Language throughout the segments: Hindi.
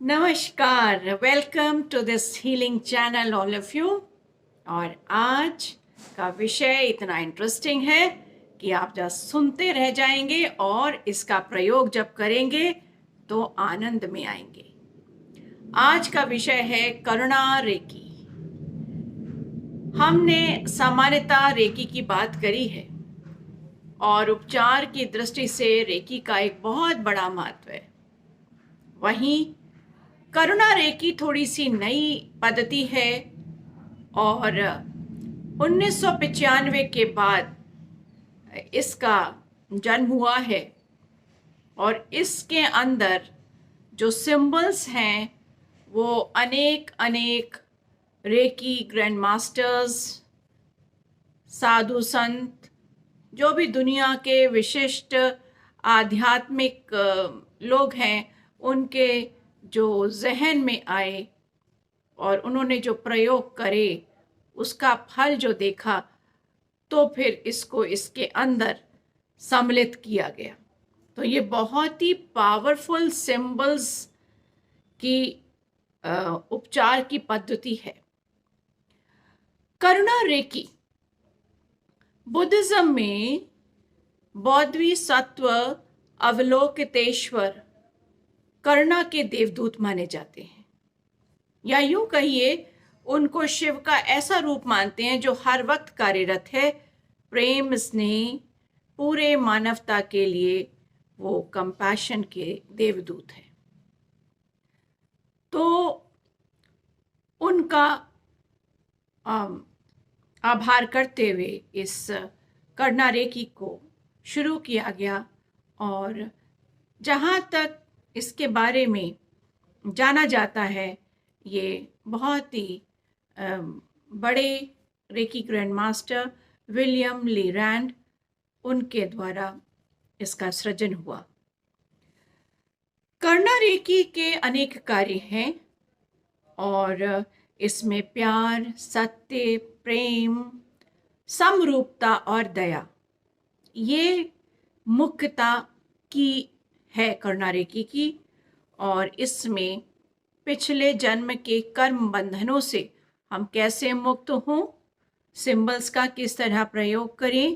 नमस्कार, welcome to this healing channel all of you. और आज का विषय इतना इंटरेस्टिंग है कि आप जस्ट सुनते रह जाएंगे और इसका प्रयोग जब करेंगे तो आनंद में आएंगे। आज का विषय है करुणा रेकी। हमने सामान्यतः रेकी की बात करी है और उपचार की दृष्टि से रेकी का एक बहुत बड़ा महत्व है। वहीं करुणा रेकी थोड़ी सी नई पद्धति है और 1995 के बाद इसका जन्म हुआ है और इसके अंदर जो सिंबल्स हैं वो अनेक अनेक रेकी ग्रैंड मास्टर्स, साधु संत, जो भी दुनिया के विशिष्ट आध्यात्मिक लोग हैं, उनके जो जहन में आए और उन्होंने जो प्रयोग करे उसका फल जो देखा, तो फिर इसको इसके अंदर सम्मिलित किया गया। तो ये बहुत ही पावरफुल सिंबल्स की उपचार की पद्धति है। करुणा रेकी बुद्धिज्म में बौद्धवी सत्व अवलोकितेश्वर करुणा के देवदूत माने जाते हैं, या यूं कहिए उनको शिव का ऐसा रूप मानते हैं जो हर वक्त कार्यरत है। प्रेम स्नेह पूरे मानवता के लिए वो कंपैशन के देवदूत है। तो उनका आभार करते हुए इस करुणा रेकी को शुरू किया गया और जहाँ तक इसके बारे में जाना जाता है, ये बहुत ही बड़े रेकी ग्रैंड मास्टर विलियम ली रैंड, उनके द्वारा इसका सृजन हुआ। करुणा रेकी के अनेक कार्य हैं और इसमें प्यार, सत्य, प्रेम, समरूपता और दया, ये मुख्यता की है करुणा रेकी की। और इसमें पिछले जन्म के कर्म बंधनों से हम कैसे मुक्त हों, सिंबल्स का किस तरह प्रयोग करें,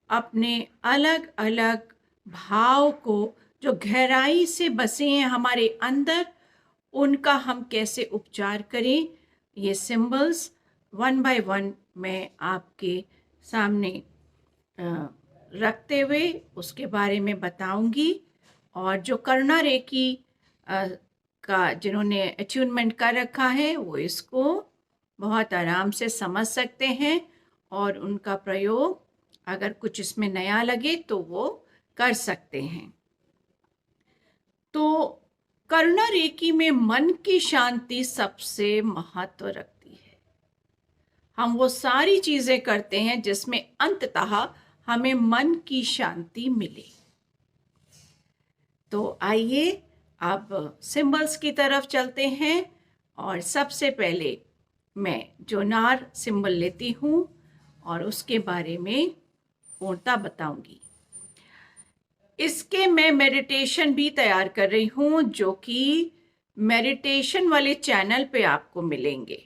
अपने अलग अलग भाव को जो गहराई से बसे हैं हमारे अंदर, उनका हम कैसे उपचार करें, ये सिंबल्स वन बाय वन मैं आपके सामने रखते हुए उसके बारे में बताऊंगी। और जो करुणा रेकी का जिन्होंने अट्यूनमेंट कर रखा है वो इसको बहुत आराम से समझ सकते हैं और उनका प्रयोग अगर कुछ इसमें नया लगे तो वो कर सकते हैं। तो करुणा रेकी में मन की शांति सबसे महत्व रखती है। हम वो सारी चीजें करते हैं जिसमें अंततः हमें मन की शांति मिले। तो आइए अब सिंबल्स की तरफ चलते हैं और सबसे पहले मैं जोनार सिंबल लेती हूँ और उसके बारे में पूर्णता बताऊंगी। इसके मैं मेडिटेशन भी तैयार कर रही हूँ जो कि मेडिटेशन वाले चैनल पे आपको मिलेंगे।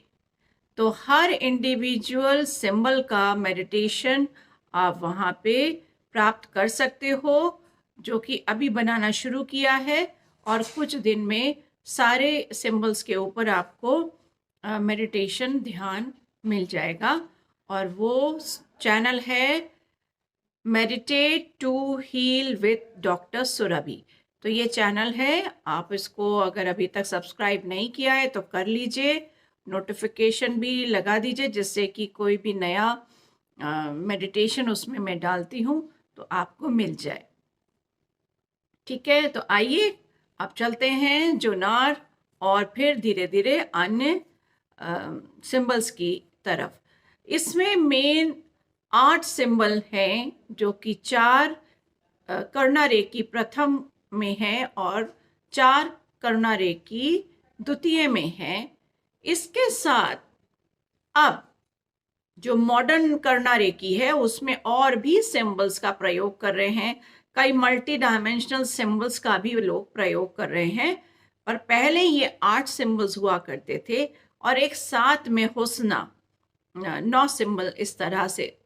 तो हर इंडिविजुअल सिंबल का मेडिटेशन आप वहाँ पे प्राप्त कर सकते हो, जो कि अभी बनाना शुरू किया है और कुछ दिन में सारे सिंबल्स के ऊपर आपको मेडिटेशन ध्यान मिल जाएगा। और वो चैनल है meditate to heal with doctor Surabhi. तो ये चैनल है, आप इसको अगर अभी तक सब्सक्राइब नहीं किया है तो कर लीजिए, नोटिफिकेशन भी लगा दीजिए जिससे कि कोई भी नया मेडिटेशन उसमें मैं डालती हूँ तो आपको मिल जाए। ठीक है, तो आइए अब चलते हैं जोनार और फिर धीरे धीरे अन्य सिंबल्स की तरफ। इसमें मेन 8 सिंबल हैं जो कि 4 करुणा रेकी प्रथम में है और 4 करुणा रेकी द्वितीय में है। इसके साथ अब जो मॉडर्न करुणा रेकी है उसमें और भी सिंबल्स का प्रयोग कर रहे हैं, कई मल्टी डायमेंशनल सिंबल्स का भी लोग प्रयोग कर रहे हैं। पर पहले ये 8 सिंबल्स हुआ करते थे और एक साथ में हुस्ना 9 सिंबल इस तरह से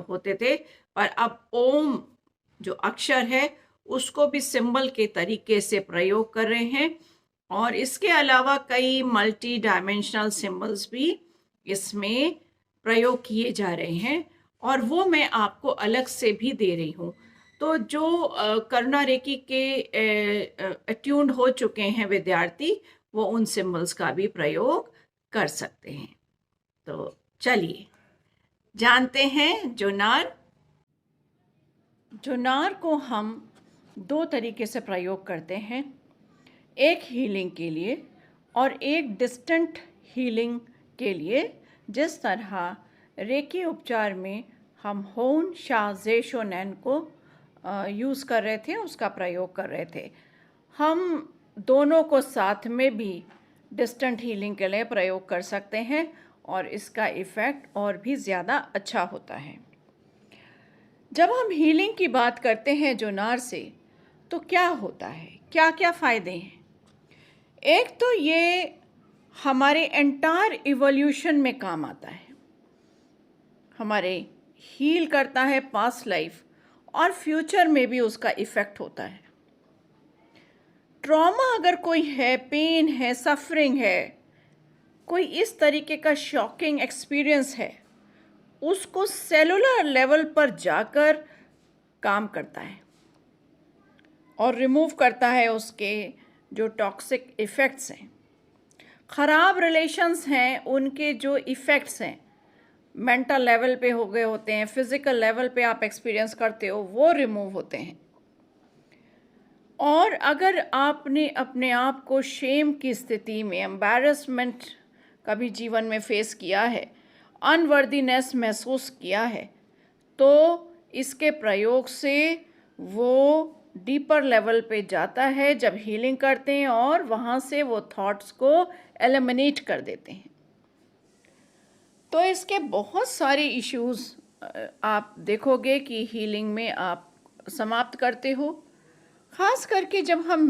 होते थे। पर अब ओम जो अक्षर है उसको भी सिंबल के तरीके से प्रयोग कर रहे हैं और इसके अलावा कई मल्टी डायमेंशनल सिंबल्स भी इसमें प्रयोग किए जा रहे हैं और वो मैं आपको अलग से भी दे रही हूँ। तो जो करुणा रेकी के अट्यून्ड हो चुके हैं विद्यार्थी, वो उन सिंबल्स का भी प्रयोग कर सकते हैं। तो चलिए जानते हैं जुनार। जुनार को हम 2 तरीके से प्रयोग करते हैं, एक हीलिंग के लिए और एक डिस्टेंट हीलिंग के लिए। जिस तरह रेकी उपचार में हम होन शा जे शो नैन को यूज़ कर रहे थे, उसका प्रयोग कर रहे थे, हम दोनों को साथ में भी डिस्टेंट हीलिंग के लिए प्रयोग कर सकते हैं और इसका इफ़ेक्ट और भी ज़्यादा अच्छा होता है। जब हम हीलिंग की बात करते हैं जुनार से तो क्या होता है, क्या क्या फ़ायदे हैं? एक तो ये हमारे एंटायर इवोल्यूशन में काम आता है, हमारे हील करता है पास्ट लाइफ और फ्यूचर में भी उसका इफ़ेक्ट होता है। ट्रॉमा अगर कोई है, पेन है, सफरिंग है, कोई इस तरीके का शॉकिंग एक्सपीरियंस है, उसको सेलुलर लेवल पर जाकर काम करता है और रिमूव करता है उसके जो टॉक्सिक इफ़ेक्ट्स हैं। ख़राब रिलेशंस हैं, उनके जो इफ़ेक्ट्स हैं मेंटल लेवल पे हो गए होते हैं, फिज़िकल लेवल पे आप एक्सपीरियंस करते हो, वो रिमूव होते हैं। और अगर आपने अपने आप को शेम की स्थिति में, एम्बैरसमेंट कभी जीवन में फेस किया है, अनवर्दीनेस महसूस किया है, तो इसके प्रयोग से वो डीपर लेवल पे जाता है जब हीलिंग करते हैं और वहाँ से वो थॉट्स को एलिमिनेट कर देते हैं। तो इसके बहुत सारे इश्यूज़ आप देखोगे कि हीलिंग में आप समाप्त करते हो। ख़ास करके जब हम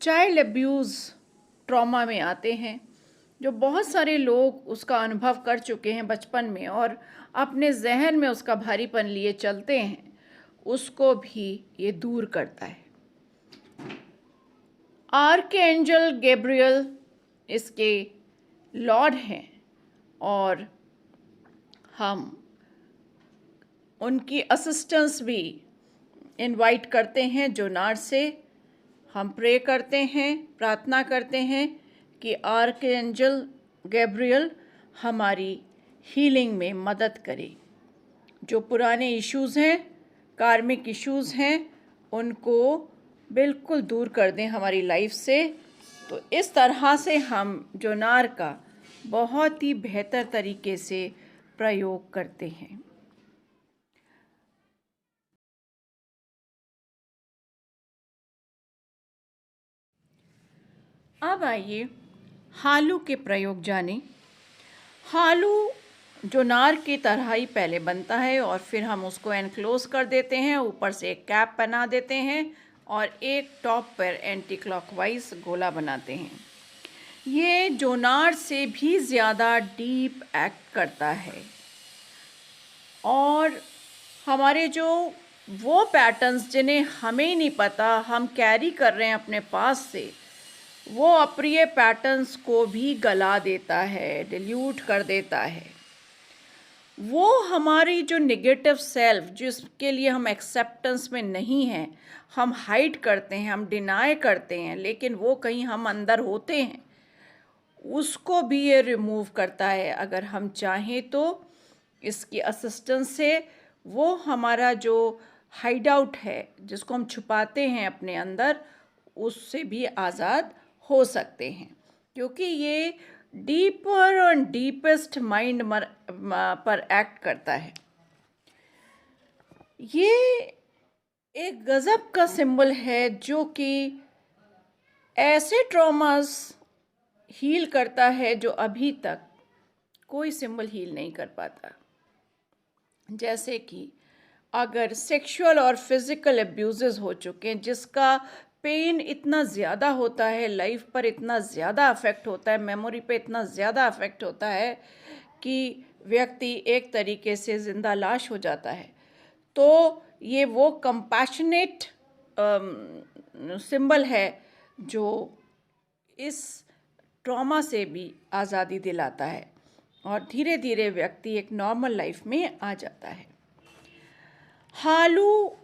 चाइल्ड अब्यूज़ ट्रॉमा में आते हैं, जो बहुत सारे लोग उसका अनुभव कर चुके हैं बचपन में और अपने जहन में उसका भारीपन लिए चलते हैं, उसको भी ये दूर करता है। आर्कएंजल गैब्रियल इसके लॉर्ड हैं और हम उनकी असिस्टेंस भी इनवाइट करते हैं। जुनार से हम प्रे करते हैं, प्रार्थना करते हैं कि आर्कएंजल गैब्रियल हमारी हीलिंग में मदद करे। जो पुराने इश्यूज़ हैं, कार्मिक इश्यूज़ हैं, उनको बिल्कुल दूर कर दें हमारी लाइफ से। तो इस तरह से हम जुनार का बहुत ही बेहतर तरीके से प्रयोग करते हैं। अब आइए हालू के प्रयोग जानें। हालू जुनार की तरह ही पहले बनता है और फिर हम उसको एनक्लोज कर देते हैं, ऊपर से एक कैप बना देते हैं और एक टॉप पर एंटी क्लॉकवाइज गोला बनाते हैं। ये जुनार से भी ज़्यादा डीप एक्ट करता है और हमारे जो वो पैटर्न्स जिन्हें हमें ही नहीं पता हम कैरी कर रहे हैं अपने पास से, वो अप्रिय पैटर्न्स को भी गला देता है, डिल्यूट कर देता है। वो हमारी जो नेगेटिव सेल्फ, जिसके लिए हम एक्सेप्टेंस में नहीं हैं, हम हाइड करते हैं, हम डिनाई करते हैं, लेकिन वो कहीं हम अंदर होते हैं, उसको भी ये रिमूव करता है अगर हम चाहें तो। इसकी असिस्टेंस से वो हमारा जो हाइड आउट है, जिसको हम छुपाते हैं अपने अंदर, उससे भी आज़ाद हो सकते हैं, क्योंकि ये डीपर और डीपेस्ट माइंड पर एक्ट करता है। ये एक गज़ब का सिंबल है जो कि ऐसे ट्रॉमास हील करता है जो अभी तक कोई सिंबल हील नहीं कर पाता। जैसे कि अगर सेक्सुअल और फिज़िकल अब्यूज़ हो चुके हैं, जिसका पेन इतना ज़्यादा होता है, लाइफ पर इतना ज़्यादा अफेक्ट होता है, मेमोरी पे इतना ज़्यादा अफेक्ट होता है कि व्यक्ति एक तरीके से ज़िंदा लाश हो जाता है। तो ये वो कंपैशनेट सिंबल है जो इस ट्रॉमा से भी आज़ादी दिलाता है और धीरे धीरे व्यक्ति एक नॉर्मल लाइफ में आ जाता है। हालू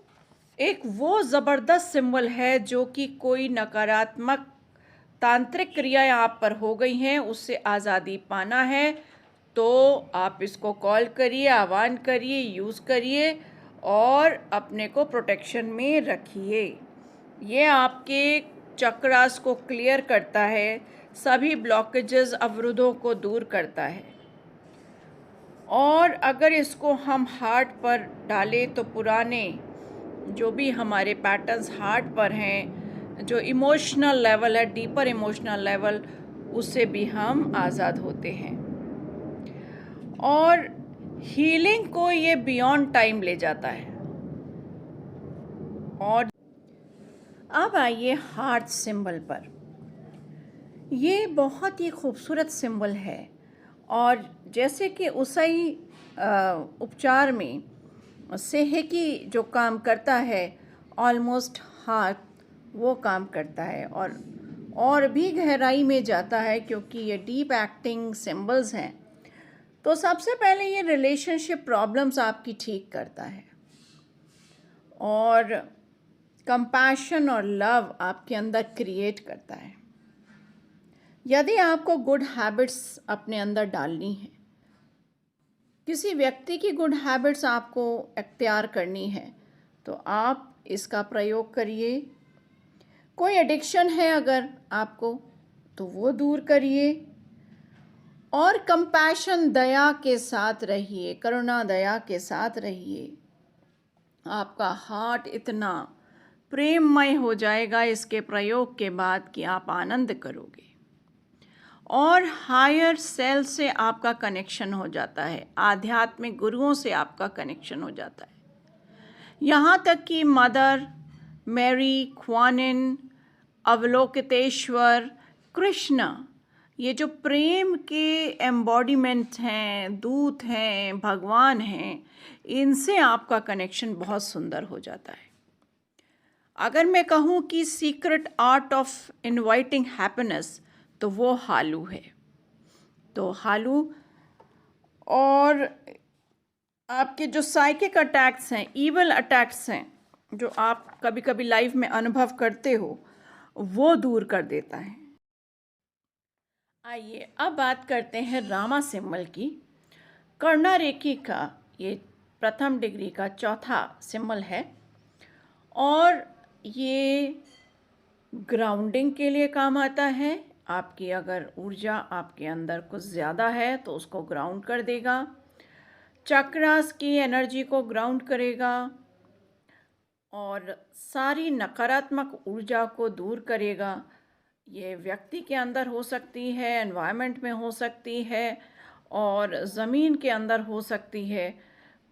एक वो ज़बरदस्त सिंबल है जो कि कोई नकारात्मक तांत्रिक क्रियाएं आप पर हो गई हैं, उससे आज़ादी पाना है तो आप इसको कॉल करिए, आह्वान करिए, यूज़ करिए और अपने को प्रोटेक्शन में रखिए। ये आपके चक्रास को क्लियर करता है, सभी ब्लॉकेजेस, अवरोधों को दूर करता है। और अगर इसको हम हार्ट पर डालें तो पुराने जो भी हमारे पैटर्न्स हार्ट पर हैं, जो इमोशनल लेवल है, डीपर इमोशनल लेवल, उससे भी हम आज़ाद होते हैं। और हीलिंग को ये बियॉन्ड टाइम ले जाता है। और अब आइए हार्ट सिंबल पर। ये बहुत ही खूबसूरत सिंबल है और जैसे कि उसी उपचार में सेहेकी जो काम करता है, ऑलमोस्ट हार्ट वो काम करता है और भी गहराई में जाता है क्योंकि ये डीप एक्टिंग सिंबल्स हैं। तो सबसे पहले ये रिलेशनशिप प्रॉब्लम्स आपकी ठीक करता है और कंपैशन और लव आपके अंदर क्रिएट करता है। यदि आपको गुड हैबिट्स अपने अंदर डालनी है, किसी व्यक्ति की गुड हैबिट्स आपको अख्तियार करनी है, तो आप इसका प्रयोग करिए। कोई एडिक्शन है अगर आपको, तो वो दूर करिए और कंपैशन, दया के साथ रहिए, करुणा दया के साथ रहिए। आपका हार्ट इतना प्रेममय हो जाएगा इसके प्रयोग के बाद कि आप आनंद करोगे और हायर सेल्फ से आपका कनेक्शन हो जाता है, आध्यात्मिक गुरुओं से आपका कनेक्शन हो जाता है। यहाँ तक कि mother Mary, Kuan Yin, Avalokiteshvara, Krishna, ये जो प्रेम के एम्बॉडीमेंट हैं, दूत हैं, भगवान हैं, इनसे आपका कनेक्शन बहुत सुंदर हो जाता है। अगर मैं कहूँ कि secret art of inviting happiness, तो वो हालू है। तो हालू और आपके जो साइकिक अटैक्स हैं, ईवल अटैक्स हैं, जो आप कभी कभी लाइफ में अनुभव करते हो, वो दूर कर देता है। आइए अब बात करते हैं रामा सिंबल की। कर्णारेखी का ये प्रथम डिग्री का चौथा सिंबल है और ये ग्राउंडिंग के लिए काम आता है। आपकी अगर ऊर्जा आपके अंदर कुछ ज़्यादा है तो उसको ग्राउंड कर देगा, चक्रास की एनर्जी को ग्राउंड करेगा और सारी नकारात्मक ऊर्जा को दूर करेगा। ये व्यक्ति के अंदर हो सकती है, एनवायरनमेंट में हो सकती है और ज़मीन के अंदर हो सकती है।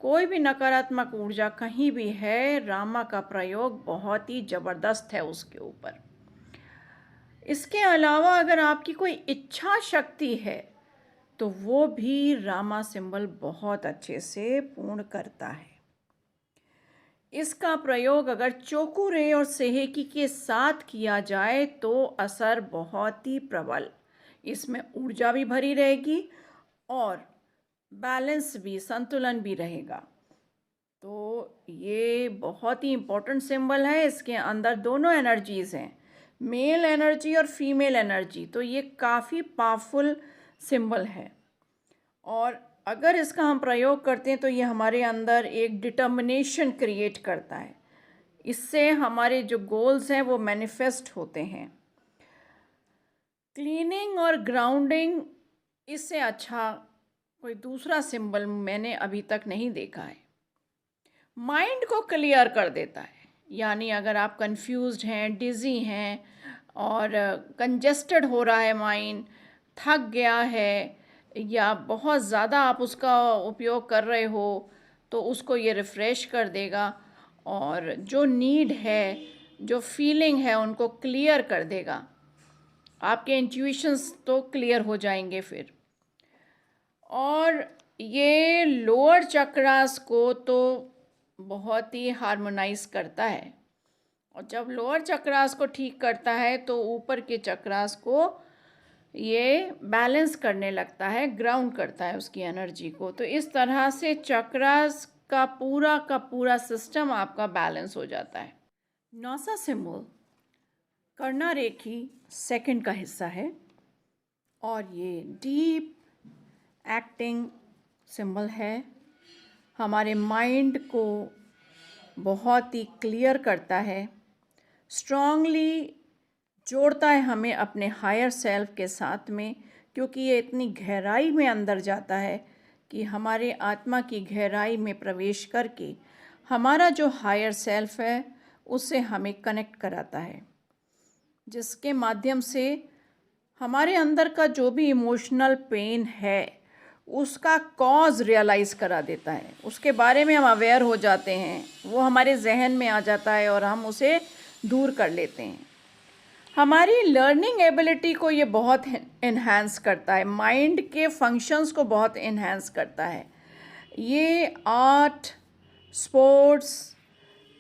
कोई भी नकारात्मक ऊर्जा कहीं भी है, रामा का प्रयोग बहुत ही ज़बरदस्त है उसके ऊपर। इसके अलावा अगर आपकी कोई इच्छा शक्ति है तो वो भी रामा सिंबल बहुत अच्छे से पूर्ण करता है। इसका प्रयोग अगर चोकुरे और सेहेकी के साथ किया जाए तो असर बहुत ही प्रबल, इसमें ऊर्जा भी भरी रहेगी और बैलेंस भी, संतुलन भी रहेगा। तो ये बहुत ही इम्पोर्टेंट सिंबल है। इसके अंदर दोनों एनर्जीज़ हैं, मेल एनर्जी और फीमेल एनर्जी। तो ये काफ़ी पावरफुल सिंबल है और अगर इसका हम प्रयोग करते हैं तो ये हमारे अंदर एक डिटर्मिनेशन क्रिएट करता है। इससे हमारे जो गोल्स हैं वो मैनिफेस्ट होते हैं। क्लीनिंग और ग्राउंडिंग, इससे अच्छा कोई दूसरा सिंबल मैंने अभी तक नहीं देखा है। माइंड को क्लियर कर देता है, यानी अगर आप कंफ्यूज्ड हैं, डिज़ी हैं और कंजेस्टेड हो रहा है माइंड, थक गया है या बहुत ज़्यादा आप उसका उपयोग कर रहे हो, तो उसको ये रिफ़्रेश कर देगा और जो नीड है, जो फीलिंग है उनको क्लियर कर देगा। आपके इंट्यूशंस तो क्लियर हो जाएंगे फिर। और ये लोअर चक्रास को तो बहुत ही हार्मोनाइज करता है, और जब लोअर चक्रास को ठीक करता है तो ऊपर के चक्रास को ये बैलेंस करने लगता है, ग्राउंड करता है उसकी एनर्जी को। तो इस तरह से चक्रास का पूरा सिस्टम आपका बैलेंस हो जाता है। नासा सिंबल कर्णा रेखी सेकंड का हिस्सा है, और ये डीप एक्टिंग सिंबल है। हमारे माइंड को बहुत ही क्लियर करता है, स्ट्रांगली जोड़ता है हमें अपने हायर सेल्फ के साथ में, क्योंकि ये इतनी गहराई में अंदर जाता है कि हमारे आत्मा की गहराई में प्रवेश करके हमारा जो हायर सेल्फ है उससे हमें कनेक्ट कराता है, जिसके माध्यम से हमारे अंदर का जो भी इमोशनल पेन है उसका कॉज रियलाइज़ करा देता है। उसके बारे में हम अवेयर हो जाते हैं, वो हमारे जहन में आ जाता है और हम उसे दूर कर लेते हैं। हमारी लर्निंग एबिलिटी को ये बहुत इन्हांस करता है, माइंड के फंक्शंस को बहुत इन्हांस करता है। ये art, sports,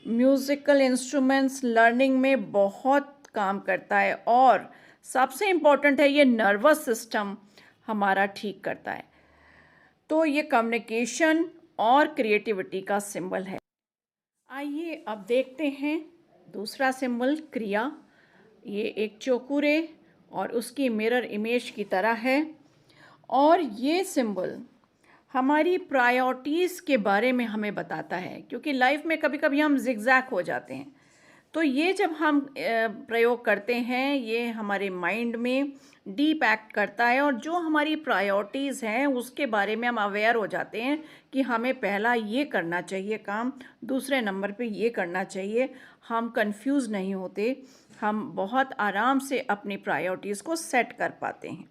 musical instruments learning में बहुत काम करता है, और सबसे इम्पॉर्टेंट है ये नर्वस सिस्टम हमारा ठीक करता है। तो ये कम्युनिकेशन और क्रिएटिविटी का सिंबल है। आइए अब देखते हैं दूसरा सिंबल क्रिया। ये एक चौकुरे और उसकी मिरर इमेज की तरह है, और ये सिंबल हमारी प्रायोरिटीज़ के बारे में हमें बताता है, क्योंकि लाइफ में कभी कभी हम जिगजैग हो जाते हैं। तो ये जब हम प्रयोग करते हैं ये हमारे माइंड में डीप एक्ट करता है, और जो हमारी प्रायोरिटीज़ हैं उसके बारे में हम अवेयर हो जाते हैं कि हमें पहला ये करना चाहिए काम, दूसरे नंबर पे ये करना चाहिए। हम कंफ्यूज नहीं होते, हम बहुत आराम से अपनी प्रायोरिटीज़ को सेट कर पाते हैं।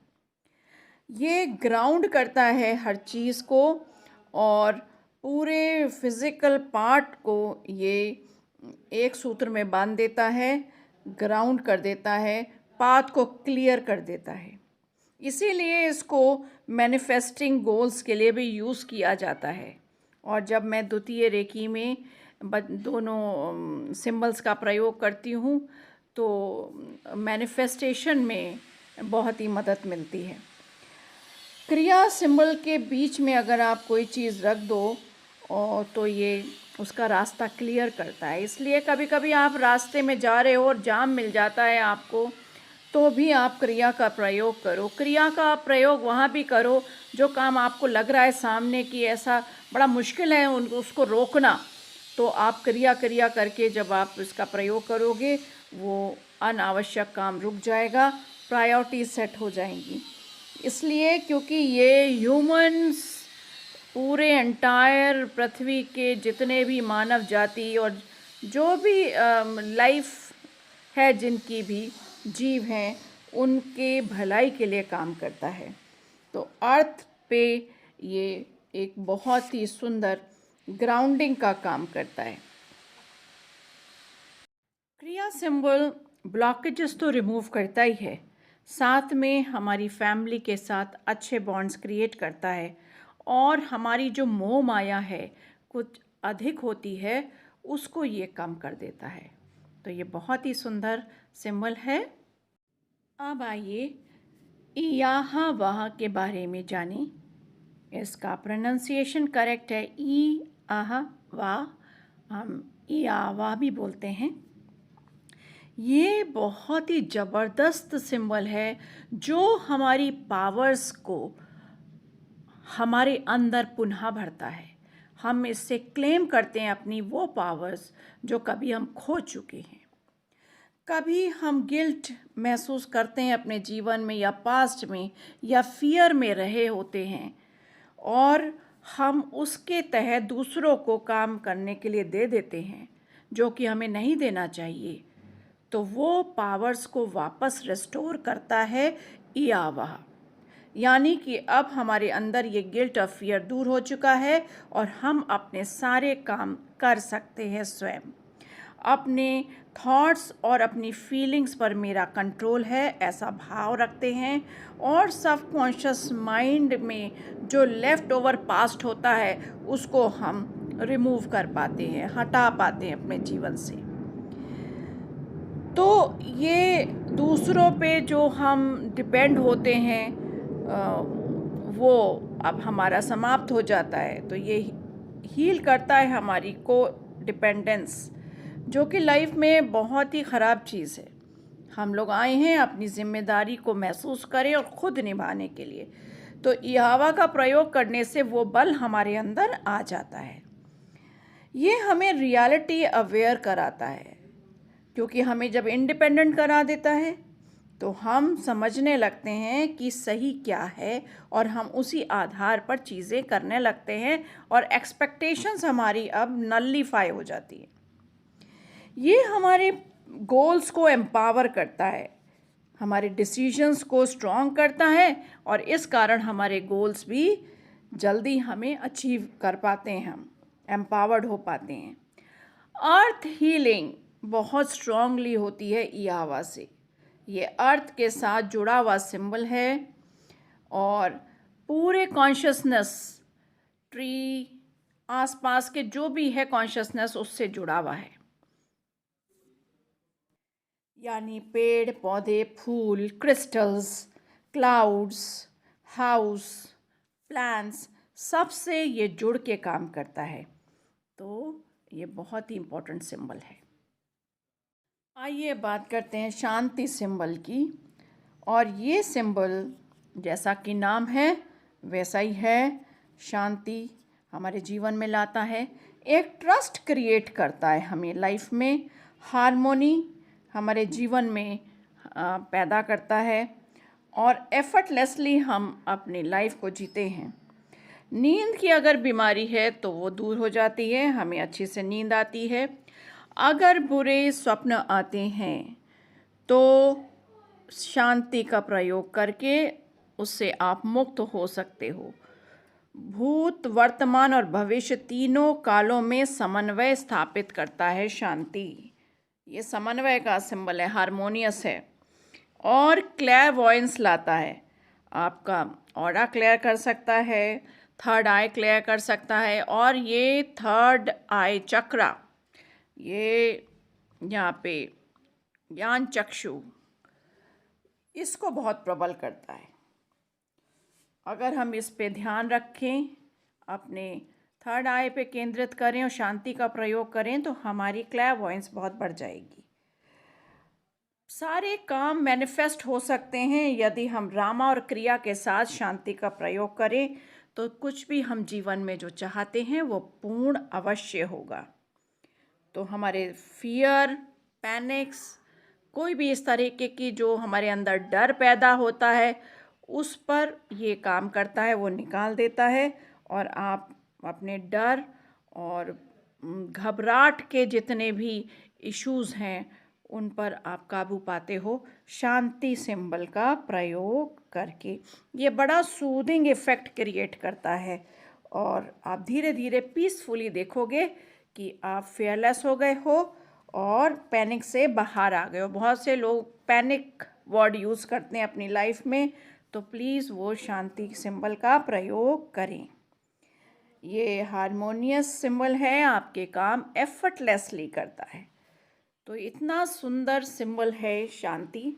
ये ग्राउंड करता है हर चीज़ को, और पूरे फिज़िकल पार्ट को ये एक सूत्र में बांध देता है, ग्राउंड कर देता है, पाथ को क्लियर कर देता है। इसीलिए इसको मैनिफेस्टिंग गोल्स के लिए भी यूज़ किया जाता है। और जब मैं द्वितीय रेखी में दोनों सिंबल्स का प्रयोग करती हूँ तो मैनिफेस्टेशन में बहुत ही मदद मिलती है। क्रिया सिंबल के बीच में अगर आप कोई चीज़ रख दो और तो ये उसका रास्ता क्लियर करता है। इसलिए कभी कभी आप रास्ते में जा रहे हो और जाम मिल जाता है आपको, तो भी आप क्रिया का प्रयोग करो। क्रिया का प्रयोग वहाँ भी करो जो काम आपको लग रहा है सामने कि ऐसा बड़ा मुश्किल है उसको रोकना, तो आप क्रिया करके जब आप इसका प्रयोग करोगे वो अनावश्यक काम रुक जाएगा, प्रायोरिटी सेट हो जाएंगी। इसलिए क्योंकि ये ह्यूमंस पूरे एंटायर पृथ्वी के जितने भी मानव जाति और जो भी लाइफ है, जिनकी भी जीव हैं, उनके भलाई के लिए काम करता है। तो अर्थ पे ये एक बहुत ही सुंदर ग्राउंडिंग का काम करता है। क्रिया सिंबल ब्लॉकेजेस तो रिमूव करता ही है, साथ में हमारी फैमिली के साथ अच्छे बॉन्ड्स क्रिएट करता है, और हमारी जो मोह माया है कुछ अधिक होती है उसको ये कम कर देता है। तो ये बहुत ही सुंदर सिंबल है। अब आइए इयाहा वाह के बारे में जानें। इसका प्रोनाउंसिएशन करेक्ट है ई आहा वाह, हम इयावा भी बोलते हैं। ये बहुत ही ज़बरदस्त सिंबल है जो हमारी पावर्स को हमारे अंदर पुनः भरता है। हम इससे क्लेम करते हैं अपनी वो पावर्स जो कभी हम खो चुके हैं। कभी हम गिल्ट महसूस करते हैं अपने जीवन में या पास्ट में या फियर में रहे होते हैं, और हम उसके तहत दूसरों को काम करने के लिए दे देते हैं जो कि हमें नहीं देना चाहिए। तो वो पावर्स को वापस रिस्टोर करता है इयावाह, यानी कि अब हमारे अंदर ये गिल्ट और फियर दूर हो चुका है और हम अपने सारे काम कर सकते हैं स्वयं। अपने थॉट्स और अपनी फीलिंग्स पर मेरा कंट्रोल है, ऐसा भाव रखते हैं और सबकॉन्शियस माइंड में जो लेफ़्ट ओवर पास्ट होता है उसको हम रिमूव कर पाते हैं, हटा पाते हैं अपने जीवन से। तो ये दूसरों पे जो हम डिपेंड होते हैं वो अब हमारा समाप्त हो जाता है। तो ये हील करता है हमारी को डिपेंडेंस, जो कि लाइफ में बहुत ही ख़राब चीज़ है। हम लोग आए हैं अपनी ज़िम्मेदारी को महसूस करें और ख़ुद निभाने के लिए। तो इहावा का प्रयोग करने से वो बल हमारे अंदर आ जाता है। ये हमें रियलिटी अवेयर कराता है, क्योंकि हमें जब इंडिपेंडेंट करा देता है तो हम समझने लगते हैं कि सही क्या है और हम उसी आधार पर चीज़ें करने लगते हैं और एक्सपेक्टेशंस हमारी अब नल्लीफाई हो जाती है। ये हमारे गोल्स को एम्पावर करता है, हमारे डिसीजंस को स्ट्रॉन्ग करता है और इस कारण हमारे गोल्स भी जल्दी हमें अचीव कर पाते हैं, हम एम्पावर्ड हो पाते हैं। अर्थ हीलिंग बहुत स्ट्रांगली होती है इहावा से। ये अर्थ के साथ जुड़ा हुआ सिंबल है और पूरे कॉन्शियसनेस, ट्री, आसपास के जो भी है कॉन्शियसनेस उससे जुड़ा हुआ है। यानी पेड़ पौधे, फूल, क्रिस्टल्स, क्लाउड्स, हाउस, प्लांट्स, सबसे ये जुड़ के काम करता है। तो ये बहुत ही इम्पोर्टेंट सिंबल है। आइए बात करते हैं शांति सिंबल की। और ये सिंबल जैसा कि नाम है वैसा ही है, शांति हमारे जीवन में लाता है, एक ट्रस्ट क्रिएट करता है हमें लाइफ में, हार्मोनी हमारे जीवन में पैदा करता है और एफर्टलेसली हम अपनी लाइफ को जीते हैं। नींद की अगर बीमारी है तो वो दूर हो जाती है, हमें अच्छे से नींद आती है। अगर बुरे स्वप्न आते हैं तो शांति का प्रयोग करके उससे आप मुक्त हो सकते हो। भूत, वर्तमान और भविष्य तीनों कालों में समन्वय स्थापित करता है शांति। ये समन्वय का सिंबल है, हार्मोनियस है और क्लैरवॉयंस लाता है। आपका ऑरा क्लियर कर सकता है, थर्ड आई क्लियर कर सकता है और ये थर्ड आई चक्रा, ये यहाँ पे ज्ञान चक्षु, इसको बहुत प्रबल करता है। अगर हम इस पे ध्यान रखें, अपने थर्ड आई पे केंद्रित करें और शांति का प्रयोग करें तो हमारी क्लैरवॉयंस बहुत बढ़ जाएगी। सारे काम मैनिफेस्ट हो सकते हैं यदि हम रामा और क्रिया के साथ शांति का प्रयोग करें, तो कुछ भी हम जीवन में जो चाहते हैं वो पूर्ण अवश्य होगा। तो हमारे फियर, पैनिक्स, कोई भी इस तरीके की जो हमारे अंदर डर पैदा होता है उस पर ये काम करता है, वो निकाल देता है और आप अपने डर और घबराहट के जितने भी इश्यूज़ हैं उन पर आप काबू पाते हो शांति सिंबल का प्रयोग करके। ये बड़ा सूदिंग इफ़ेक्ट क्रिएट करता है और आप धीरे धीरे पीसफुली देखोगे कि आप फेयरलेस हो गए हो और पैनिक से बाहर आ गए हो। बहुत से लोग पैनिक वर्ड यूज़ करते हैं अपनी लाइफ में, तो प्लीज़ वो शांति सिंबल का प्रयोग करें। ये हारमोनियस सिंबल है, आपके काम एफर्टलेसली करता है। तो इतना सुंदर सिंबल है शांति।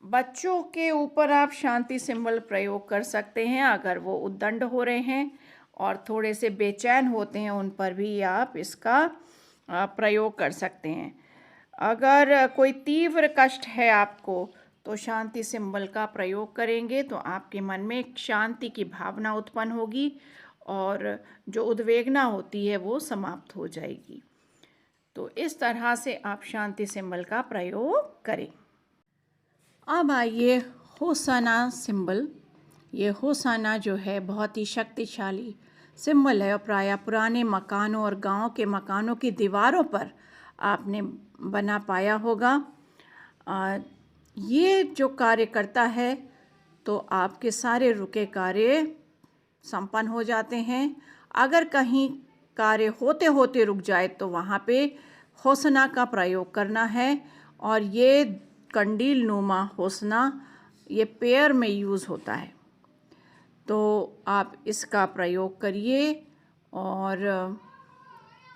बच्चों के ऊपर आप शांति सिंबल प्रयोग कर सकते हैं अगर वो उद्दंड हो रहे हैं और थोड़े से बेचैन होते हैं, उन पर भी आप इसका प्रयोग कर सकते हैं। अगर कोई तीव्र कष्ट है आपको तो शांति सिंबल का प्रयोग करेंगे तो आपके मन में एक शांति की भावना उत्पन्न होगी और जो उद्वेगना होती है वो समाप्त हो जाएगी। तो इस तरह से आप शांति सिंबल का प्रयोग करें। अब आइए होसाना सिंबल। ये होसाना जो है बहुत ही शक्तिशाली सिंबल है और प्रायः पुराने मकानों और गांव के मकानों की दीवारों पर आपने बना पाया होगा। ये जो कार्य करता है तो आपके सारे रुके कार्य संपन्न हो जाते हैं। अगर कहीं कार्य होते होते रुक जाए तो वहाँ पे होसना का प्रयोग करना है और ये कंडील नुमा होसना ये पेयर में यूज़ होता है। तो आप इसका प्रयोग करिए और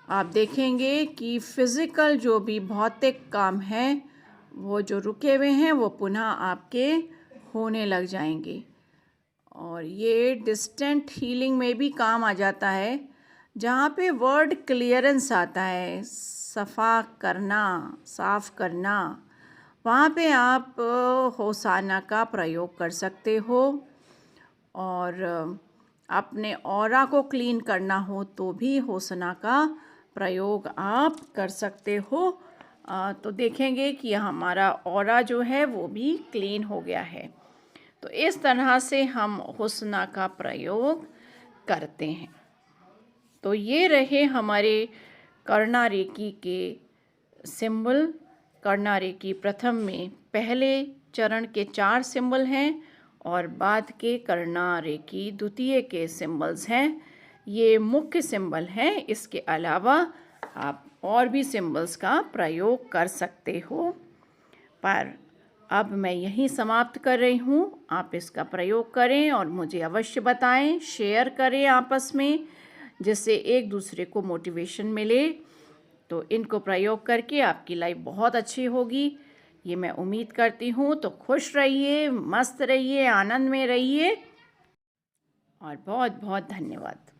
आप देखेंगे कि फ़िज़िकल जो भी भौतिक काम हैं वो जो रुके हुए हैं वो पुनः आपके होने लग जाएंगे। और ये डिस्टेंट हीलिंग में भी काम आ जाता है, जहाँ पे वर्ड क्लियरेंस आता है, सफ़ा करना, साफ़ करना, वहाँ पे आप होसाना का प्रयोग कर सकते हो। और अपने ऑरा को क्लीन करना हो तो भी होसना का प्रयोग आप कर सकते हो। तो देखेंगे कि हमारा ऑरा जो है वो भी क्लीन हो गया है। तो इस तरह से हम होसना का प्रयोग करते हैं। तो ये रहे हमारे कर्णा रेकी के सिंबल। कर्णा रेकी प्रथम में पहले चरण के 4 सिंबल हैं और बाद के कर्णा रेकी द्वितीय के सिंबल्स हैं। ये मुख्य सिंबल हैं। इसके अलावा आप और भी सिंबल्स का प्रयोग कर सकते हो, पर अब मैं यहीं समाप्त कर रही हूँ। आप इसका प्रयोग करें और मुझे अवश्य बताएं, शेयर करें आपस में, जिससे एक दूसरे को मोटिवेशन मिले। तो इनको प्रयोग करके आपकी लाइफ बहुत अच्छी होगी, ये मैं उम्मीद करती हूँ। तो खुश रहिए, मस्त रहिए, आनंद में रहिए और बहुत बहुत धन्यवाद।